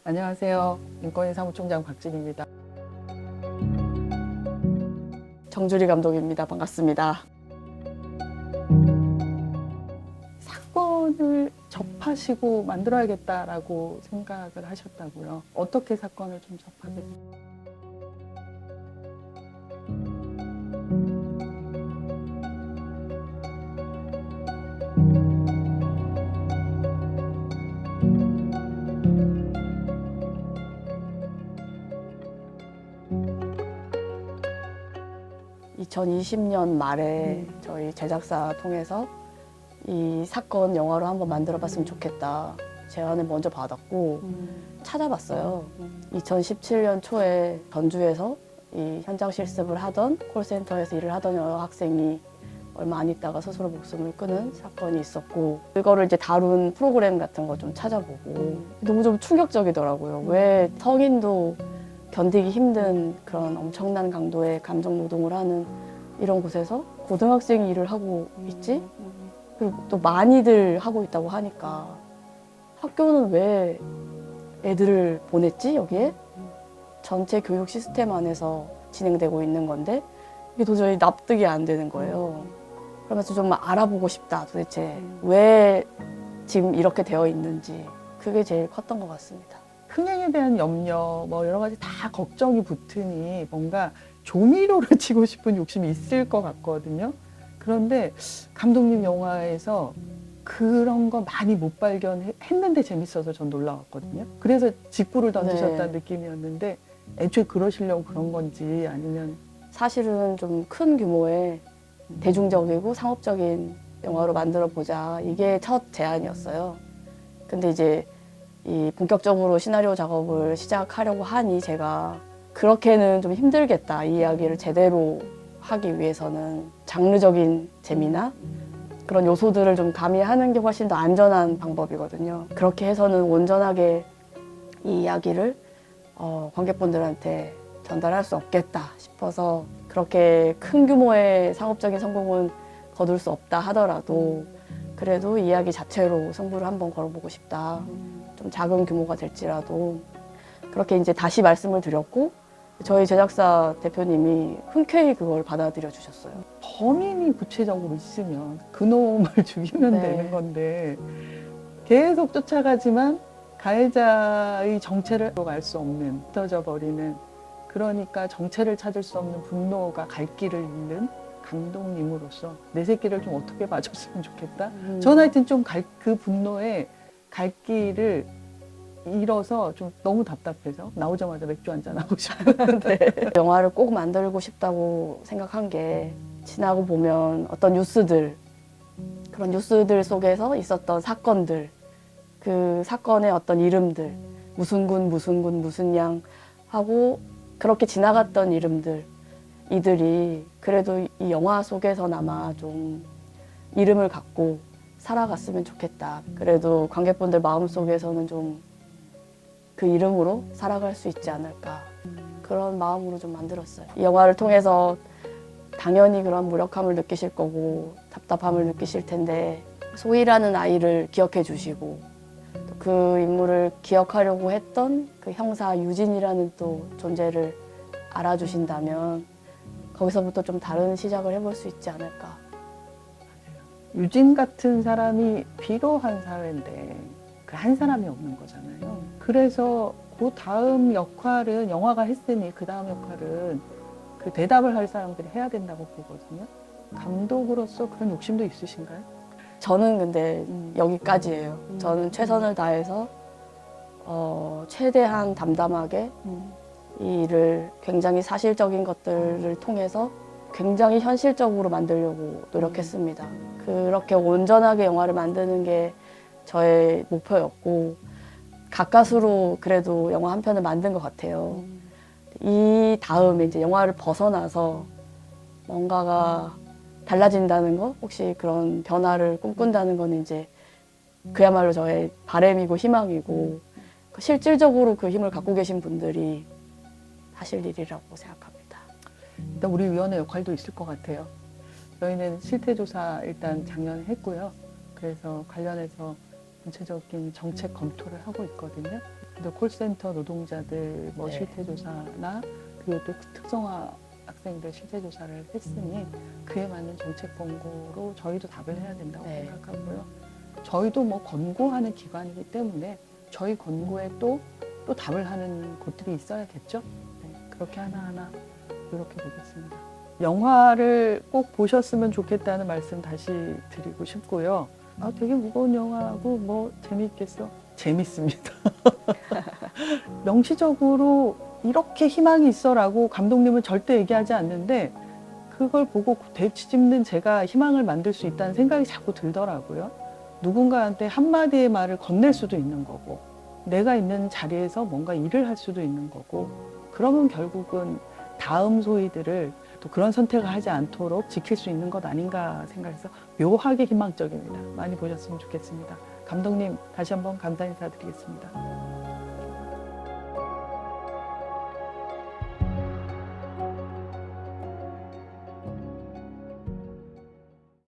안녕하세요. 인권위 사무총장 박진입니다. 정주리 감독입니다. 반갑습니다. 사건을 접하시고 만들어야겠다라고 생각을 하셨다고요. 어떻게 사건을 좀 접하게 됐어요? 2020년 말에 저희 제작사 통해서 이 사건 영화로 한번 만들어봤으면 좋겠다. 제안을 먼저 받았고 찾아봤어요. 2017년 초에 전주에서 이 현장 실습을 하던 콜센터에서 일을 하던 여학생이 얼마 안 있다가 스스로 목숨을 끊은 사건이 있었고, 그거를 이제 다룬 프로그램 같은 거 좀 찾아보고 너무 좀 충격적이더라고요. 왜 성인도 견디기 힘든 그런 엄청난 강도의 감정 노동을 하는 이런 곳에서 고등학생이 일을 하고 있지? 그리고 또 많이들 하고 있다고 하니까 학교는 왜 애들을 보냈지 여기에? 전체 교육 시스템 안에서 진행되고 있는 건데 이게 도저히 납득이 안 되는 거예요. 그러면서 좀 알아보고 싶다. 도대체 왜 지금 이렇게 되어 있는지. 그게 제일 컸던 것 같습니다. 흥행에 대한 염려, 뭐 여러 가지 다 걱정이 붙으니 뭔가 조미료를 치고 싶은 욕심이 있을 것 같거든요. 그런데 감독님 영화에서 그런 거 많이 못 발견했는데 재밌어서 전 놀라웠거든요. 그래서 직구를 던지셨다는 느낌이었는데 애초에 그러시려고 그런 건지 아니면 사실은 좀 큰 규모의 대중적이고 상업적인 영화로 만들어 보자. 이게 첫 제안이었어요. 근데 이제 이 본격적으로 시나리오 작업을 시작하려고 하니 제가 그렇게는 좀 힘들겠다. 이 이야기를 제대로 하기 위해서는 장르적인 재미나 그런 요소들을 좀 가미하는 게 훨씬 더 안전한 방법이거든요. 그렇게 해서는 온전하게 이 이야기를 관객분들한테 전달할 수 없겠다 싶어서 그렇게 큰 규모의 상업적인 성공은 거둘 수 없다 하더라도 그래도 이야기 자체로 승부를 한번 걸어보고 싶다. 좀 작은 규모가 될지라도 그렇게 이제 다시 말씀을 드렸고 저희 제작사 대표님이 흔쾌히 그걸 받아들여 주셨어요. 범인이 구체적으로 있으면 그놈을 죽이면 네. 되는 건데 계속 쫓아가지만 가해자의 정체를 알 수 없는, 흩어져 버리는, 그러니까 정체를 찾을 수 없는 분노가 갈 길을 잃는 감독님으로서 내 새끼를 좀 어떻게 봐줬으면 좋겠다. 전 하여튼 좀 그 분노에 갈 길을 잃어서 좀 너무 답답해서 나오자마자 맥주 한잔 하고 싶었는데 영화를 꼭 만들고 싶다고 생각한 게 지나고 보면 어떤 뉴스들, 그런 뉴스들 속에서 있었던 사건들, 그 사건의 어떤 이름들, 무슨 군, 무슨 군, 무슨 양 하고 그렇게 지나갔던 이름들, 이들이 그래도 이 영화 속에서나마 좀 이름을 갖고 살아갔으면 좋겠다. 그래도 관객분들 마음속에서는 좀 그 이름으로 살아갈 수 있지 않을까. 그런 마음으로 좀 만들었어요. 이 영화를 통해서 당연히 그런 무력함을 느끼실 거고 답답함을 느끼실 텐데 소희라는 아이를 기억해 주시고 또 그 인물을 기억하려고 했던 그 형사 유진이라는 또 존재를 알아주신다면 거기서부터 좀 다른 시작을 해볼 수 있지 않을까. 유진 같은 사람이 필요한 사회인데 그 한 사람이 없는 거잖아요. 그래서 그 다음 역할은 영화가 했으니 그 다음 역할은 그 대답을 할 사람들이 해야 된다고 보거든요. 감독으로서 그런 욕심도 있으신가요? 저는 근데 여기까지예요. 저는 최선을 다해서 최대한 담담하게 이 일을 굉장히 사실적인 것들을 통해서 굉장히 현실적으로 만들려고 노력했습니다. 그렇게 온전하게 영화를 만드는 게 저의 목표였고 가까스로 그래도 영화 한 편을 만든 것 같아요. 이 다음에 이제 영화를 벗어나서 뭔가가 달라진다는 거, 혹시 그런 변화를 꿈꾼다는 거는 이제 그야말로 저의 바람이고 희망이고 실질적으로 그 힘을 갖고 계신 분들이 하실 일이라고 생각합니다. 일단 우리 위원회 역할도 있을 것 같아요. 저희는 실태조사 일단 작년에 했고요. 그래서 관련해서 전체적인 정책 검토를 하고 있거든요. 근데 콜센터 노동자들 뭐 네. 실태조사나 그리고 또 특성화 학생들 실태조사를 했으니 그에 맞는 정책 권고로 저희도 답을 해야 된다고 네. 생각하고요. 저희도 뭐 권고하는 기관이기 때문에 저희 권고에 또 답을 하는 곳들이 있어야겠죠. 네, 그렇게 하나하나 이렇게 보겠습니다. 영화를 꼭 보셨으면 좋겠다는 말씀 다시 드리고 싶고요. 아, 되게 무거운 영화고 뭐 재미있겠어? 재밌습니다. 명시적으로 이렇게 희망이 있어라고 감독님은 절대 얘기하지 않는데 그걸 보고 되짚는 제가 희망을 만들 수 있다는 생각이 자꾸 들더라고요. 누군가한테 한마디의 말을 건넬 수도 있는 거고 내가 있는 자리에서 뭔가 일을 할 수도 있는 거고 그러면 결국은 다음 소위들을 또 그런 선택을 하지 않도록 지킬 수 있는 것 아닌가 생각해서 묘하게 희망적입니다. 많이 보셨으면 좋겠습니다. 감독님 다시 한번 감사 인사드리겠습니다.